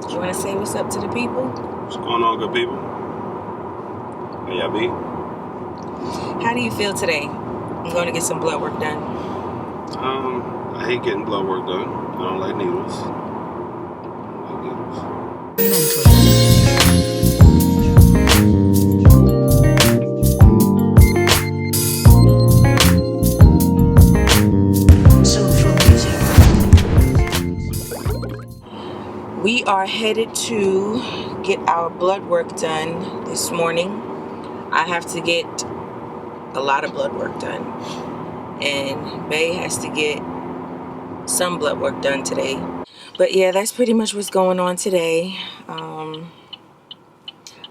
You want to say what's up to the people? What's going on, good people? How y'all be? How do you feel today? I'm going to get some blood work done. I hate getting blood work done. I don't like needles. We are headed to get our blood work done this morning. I have to get a lot of blood work done, and Bay has to get some blood work done today. But yeah, that's pretty much what's going on today. I'm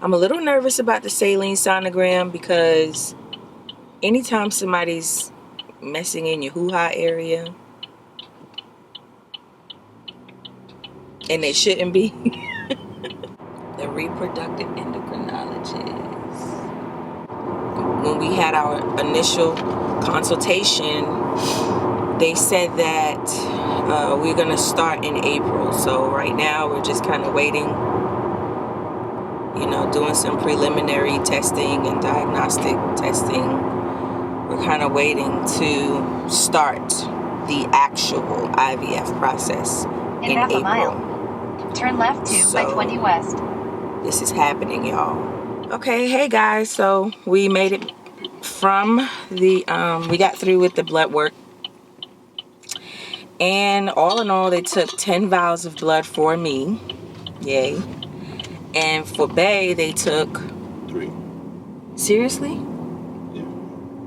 a little nervous about the Saline Sonogram because anytime somebody's messing in your hoo-ha area, and they shouldn't be, the reproductive endocrinologist, when we had our initial consultation, they said that we're going to start in April. So right now we're just kind of waiting, doing some preliminary testing and diagnostic testing. We're kind of waiting to start the actual IVF process in half April. a mile. Turn left to I-20 West. This is happening, y'all. Okay, hey guys, so we made it from the, we got through with the blood work. And all in all, they took 10 vials of blood for me. Yay. And for Bay, they took 3. Seriously? Yeah.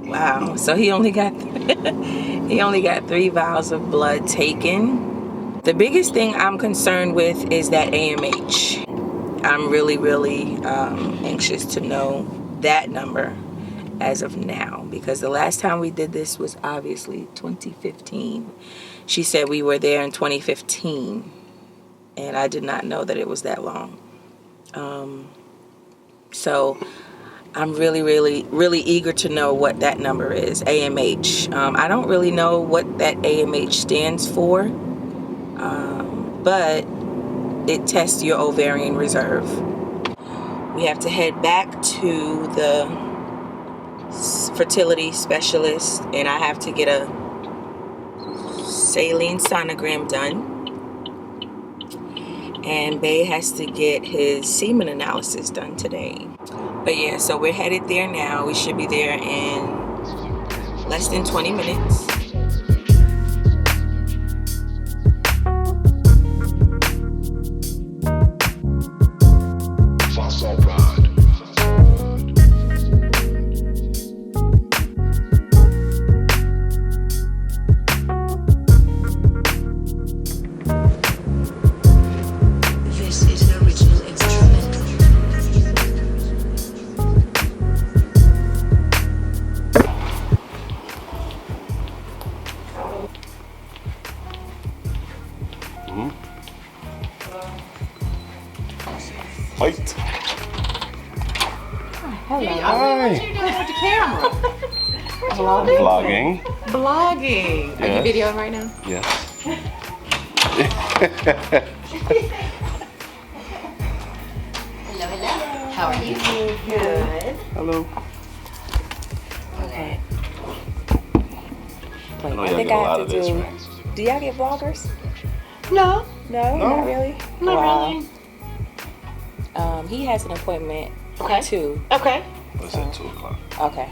Wow. So he only got he only got 3 vials of blood taken. The biggest thing I'm concerned with is that AMH. I'm really, really anxious to know that number as of now, because the last time we did this was obviously 2015. She said we were there in 2015, and I did not know that it was that long. So I'm really, really, really eager to know what that number is, AMH. I don't really know what that AMH stands for, but it tests your ovarian reserve. We have to head back to the fertility specialist, and I have to get a Saline Sonogram done, and Bay has to get his semen analysis done today. But yeah, so we're headed there now. We should be there in less than 20 minutes. White. Hello. Hey, what you doing with the camera? Vlogging. Vlogging. Yes. Are you videoing right now? Yes. Hello, hello. How are you? Good. Hello. Okay. I know Wait, y'all I think get a I lot have of to this, do. right? Do y'all get vloggers? No, No, not really. not really. He has an appointment Okay. too. Okay. What's at 2 o'clock? Okay.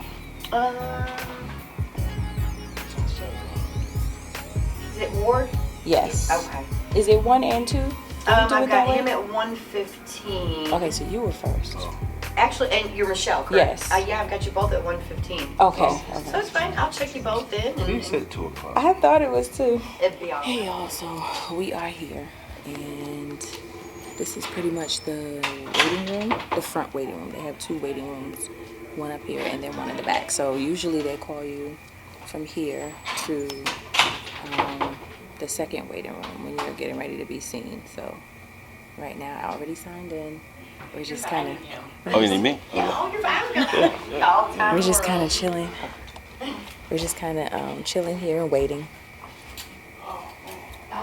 Is it Ward? Yes. Okay. Is it 1 and 2? I've got him at 1:15. Okay, so you were first. Oh. Actually, and you're Michelle, correct? Yes. Yeah, I've got you both at 1:15. Okay. So it's fine. I'll check you both in. You And said 2 o'clock. I thought it was 2. it'd be all Hey right. y'all, so we are here, and this is pretty much the waiting room, the front waiting room. They have 2 waiting rooms, one up here and then one in the back. So usually they call you from here to the second waiting room when you're getting ready to be seen. So right now I already signed in. We're just kind of Oh, you need me? Okay. Oh, you're fine. All time we're just world. kind of chilling. We're just kind of chilling here and waiting.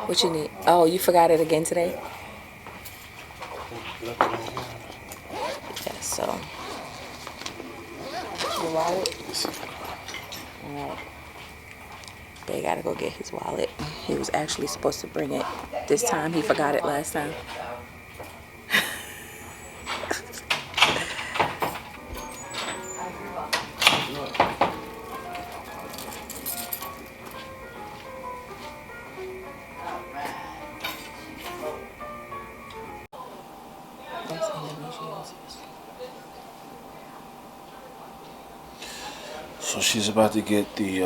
What you need? Oh, you forgot it again today? Yeah, so. Your wallet? Alright. They gotta go get his wallet. He was actually supposed to bring it this time. He forgot it last time. That's endometriosis. So she's about to get the,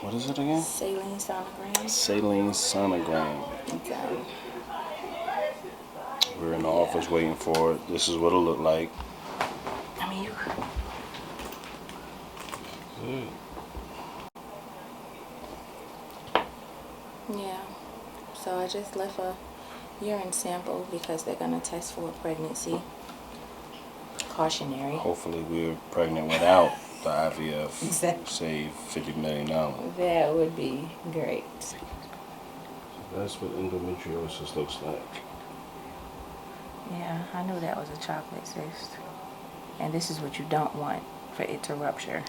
what is it again? Saline Sonogram. Saline Sonogram. Okay. We're in the office waiting for it. This is what it'll look like. I mean, you. Yeah. So I just left a urine sample because they're gonna test for a pregnancy. Cautionary. Hopefully we're pregnant without the IVF. Exactly. Save $50 million. That would be great. That's what endometriosis looks like. Yeah, I knew that was a chocolate cyst. And this is what you don't want for it to rupture.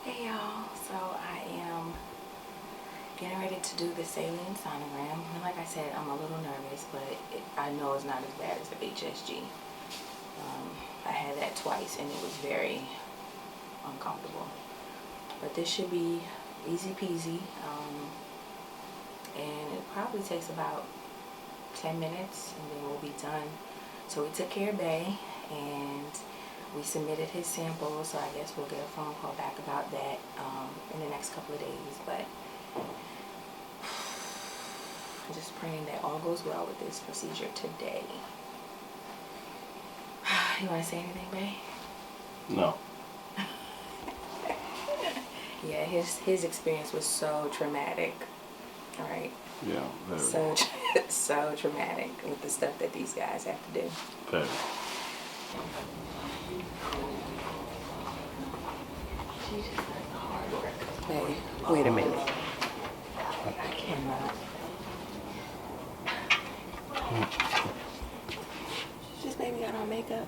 Hey y'all, so I am getting ready to do the saline sonogram. And like I said, I'm a little nervous, but I know it's not as bad as the HSG. I had that twice and it was very uncomfortable. But this should be easy peasy. And it probably takes about 10 minutes and then we'll be done. So we took care of Bay and we submitted his sample, so I guess we'll get a phone call back about that in the next couple of days. But I'm just praying that all goes well with this procedure today. You want to say anything, Bay? No. Yeah, his experience was so traumatic. Right. Yeah, very. So traumatic with the stuff that these guys have to do. Very. Hey, wait a minute. I cannot. Just maybe got on makeup.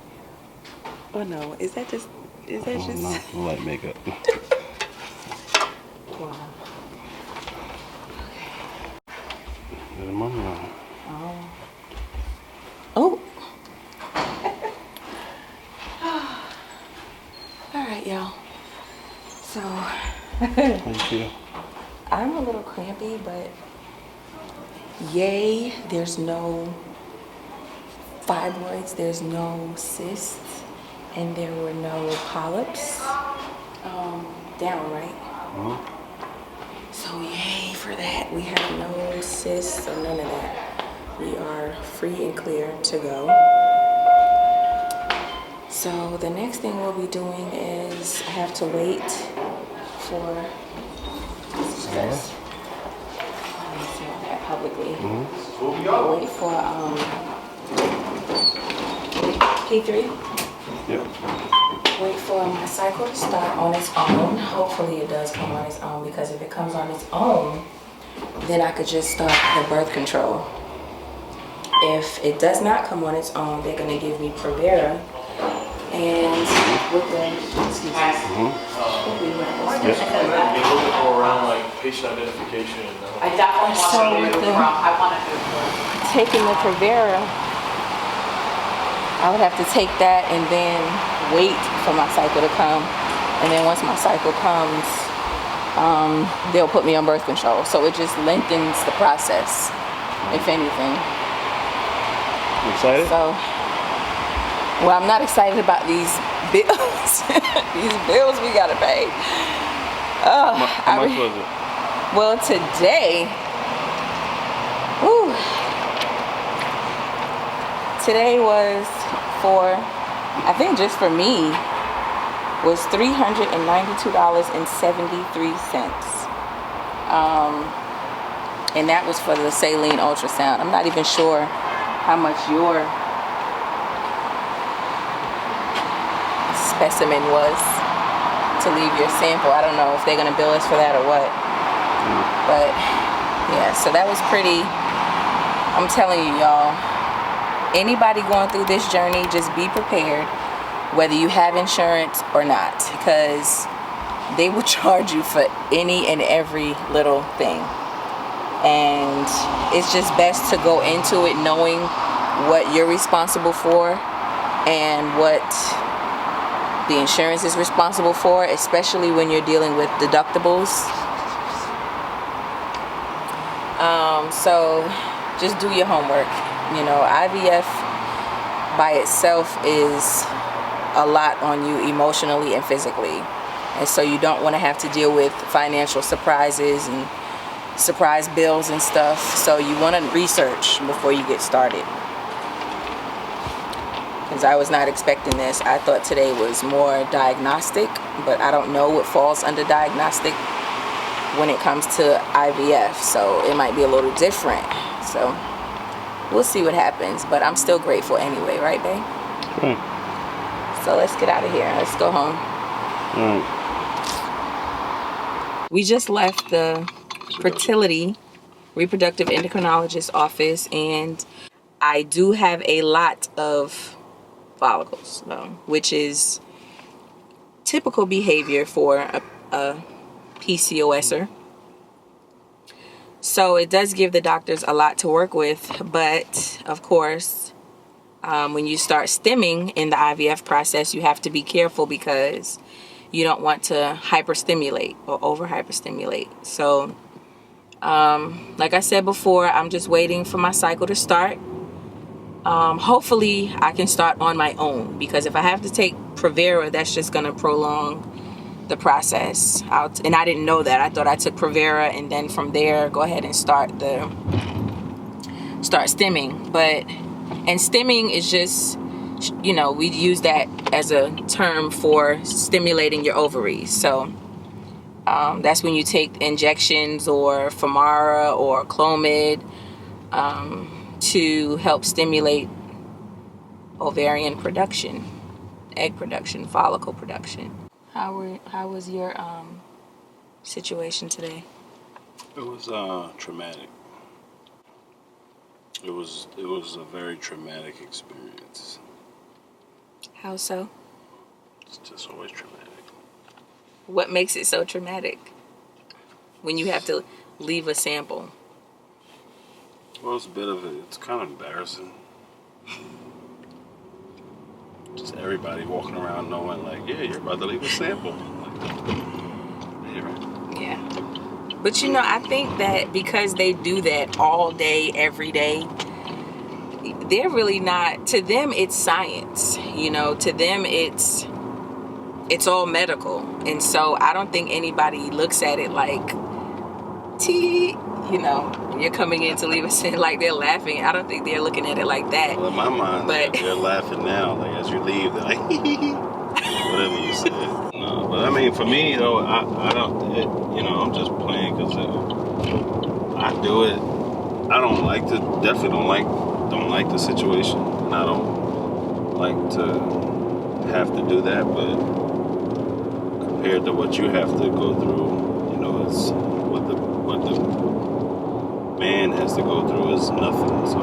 Oh no, is that just? Not light makeup. Wow. Oh. All right, y'all. So. How you feel? I'm a little crampy, but yay, there's no fibroids, there's no cysts, and there were no polyps down, right? Mm-hmm. So yay for that. We have no cysts or none of that. We are free and clear to go. So the next thing we'll be doing is I have to wait for this. Let me say that publicly. I'll wait for P3. Yep. Wait for my cycle to start on its own. Hopefully it does come on its own, because if it comes on its own, then I could just start the birth control. If it does not come on its own, they're gonna give me Provera, and with the around like patient identification. I definitely want So to with move the- from. I want to move taking the Provera, I would have to take that and then wait for my cycle to come, and then once my cycle comes, they'll put me on birth control. So it just lengthens the process, if anything. You excited? So, well, I'm not excited about these bills. These bills we gotta pay. How much was it? Well, today, whew, today was for, I think just for me, was $392.73. And that was for the saline ultrasound. I'm not even sure how much your specimen was to leave your sample. I don't know if they're gonna bill us for that or what. But yeah, so that was pretty I'm telling you, y'all, anybody going through this journey, just be prepared, whether you have insurance or not, because they will charge you for any and every little thing. And it's just best to go into it knowing what you're responsible for and what the insurance is responsible for, especially when you're dealing with deductibles. So just do your homework. You know, IVF by itself is a lot on you emotionally and physically. And so you don't want to have to deal with financial surprises and surprise bills and stuff. So you want to research before you get started. Because I was not expecting this. I thought today was more diagnostic, but I don't know what falls under diagnostic when it comes to IVF. So it might be a little different. So we'll see what happens. But I'm still grateful anyway, right, babe? Right. So let's get out of here. Let's go home. Right. We just left the fertility reproductive endocrinologist office, and I do have a lot of follicles, which is typical behavior for a PCOSer. So it does give the doctors a lot to work with, but of course, when you start stimming in the IVF process, you have to be careful because you don't want to hyperstimulate or over hyperstimulate. So like I said before, I'm just waiting for my cycle to start. Hopefully I can start on my own, because if I have to take Provera, that's just going to prolong the process out. And I didn't know that. I thought I took Provera and then from there go ahead and start stimming. And stimming is just, you know, we use that as a term for stimulating your ovaries. So that's when you take injections or Femara or Clomid to help stimulate ovarian production, egg production, follicle production. How was your situation today? It was traumatic. It was a very traumatic experience. How so? It's just always traumatic. What makes it so traumatic? When you have to leave a sample. Well, it's a bit of it. It's kind of embarrassing. Just everybody walking around knowing, like, yeah, you're about to leave a sample. Yeah. But you know, I think that because they do that all day, every day, they're really not, to them it's science. You know, to them it's all medical. And so I don't think anybody looks at it like, you know, you're coming in to leave us in, like they're laughing. I don't think they're looking at it like that. Well, in my mind, but they're laughing now. Like, as you leave, they're like, whatever you said. No, but I mean, for me, though, I don't, you know, I'm just playing because I do it. I don't like to, definitely don't like the situation. And I don't like to have to do that, but compared to what you have to go through, you know, it's what the man has to go through is nothing. So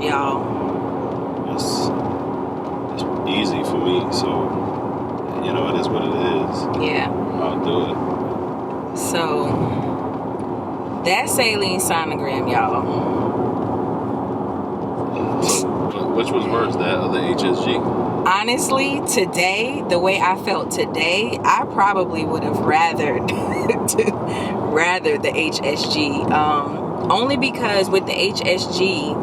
y'all, it's easy for me. So, you know, it is what it is. Yeah. I'll do it. So that Saline Sonogram, y'all. Which was worse, that or the HSG? Honestly, today, the way I felt today, I probably would have rathered the HSG. Only because with the HSG,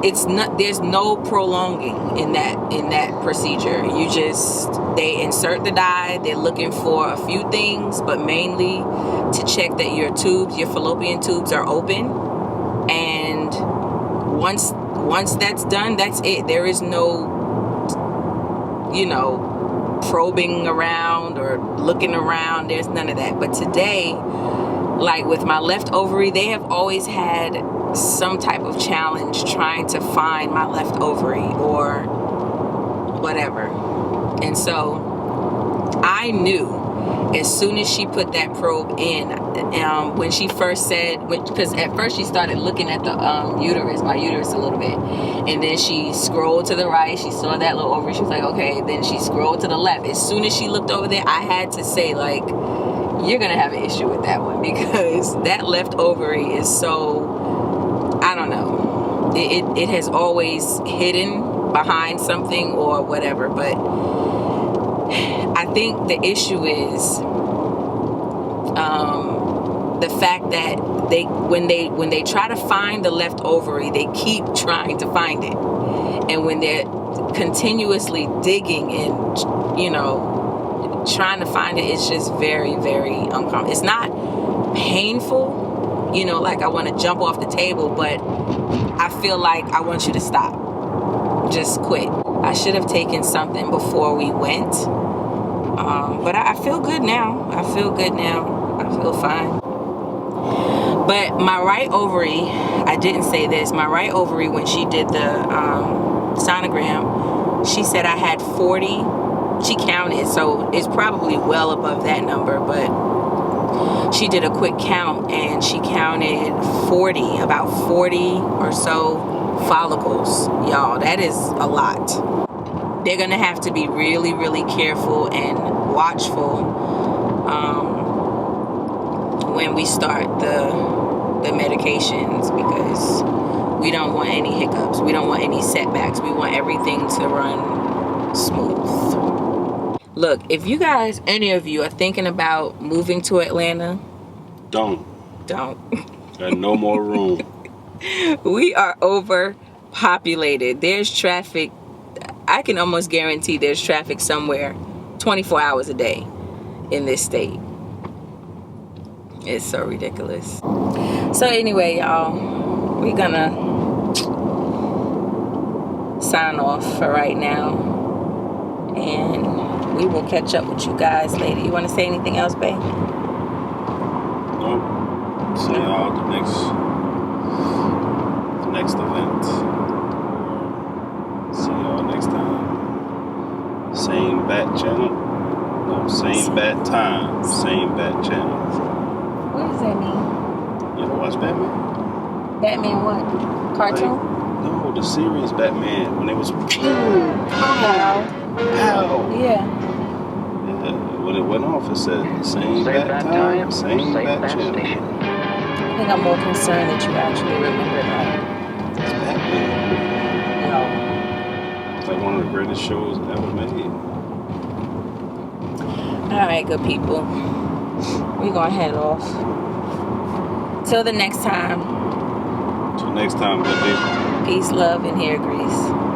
it's not, there's no prolonging in that procedure. They insert the dye, they're looking for a few things, but mainly to check that your fallopian tubes are open. And once that's done, that's it. There is no, you know, probing around or looking around. There's none of that. But today, like with my left ovary, they have always had some type of challenge trying to find my left ovary or whatever. And so I knew As soon as she put that probe in, when she first said, because at first she started looking at the uterus, my uterus a little bit, and then she scrolled to the right, she saw that little ovary, she was like, okay, then she scrolled to the left. As soon as she looked over there, I had to say, like, you're gonna have an issue with that one, because that left ovary is so, I don't know, it has always hidden behind something or whatever, but I think the issue is the fact that when they try to find the left ovary, they keep trying to find it, and when they're continuously digging and trying to find it, it's just very, very uncomfortable. It's not painful, like I want to jump off the table, but I feel like I want you to stop. Just quit. I should have taken something before we went. But I feel good now. I feel fine. But my right ovary, I didn't say this, my right ovary, when she did the sonogram, she said I had 40. She counted, so it's probably well above that number, but she did a quick count and she counted about 40 or so follicles. Y'all, that is a lot. They're gonna have to be really, really careful and watchful when we start the medications, because we don't want any hiccups, we don't want any setbacks, we want everything to run smooth. Look, if you guys, any of you, are thinking about moving to Atlanta, Don't. Got no more room. We are overpopulated. There's traffic. I can almost guarantee there's traffic somewhere 24 hours a day in this state. It's so ridiculous. So anyway, y'all, we're gonna sign off for right now, and we will catch up with you guys later. You want to say anything else, babe? Nope. See y'all the next event. See y'all next time. Same bat channel. No, same bat time. Same bat channel. What does that mean? You ever watch Batman? Batman what? Cartoon? No, the series Batman, when it was How? Yeah. When it went off, it said same bat time, same bat channel. I think I'm more concerned that you actually remember that. It's Batman. No. It's like one of the greatest shows ever made. Alright, good people. We're gonna head off. Till the next time. Till next time, good people. Peace, love, and hair grease.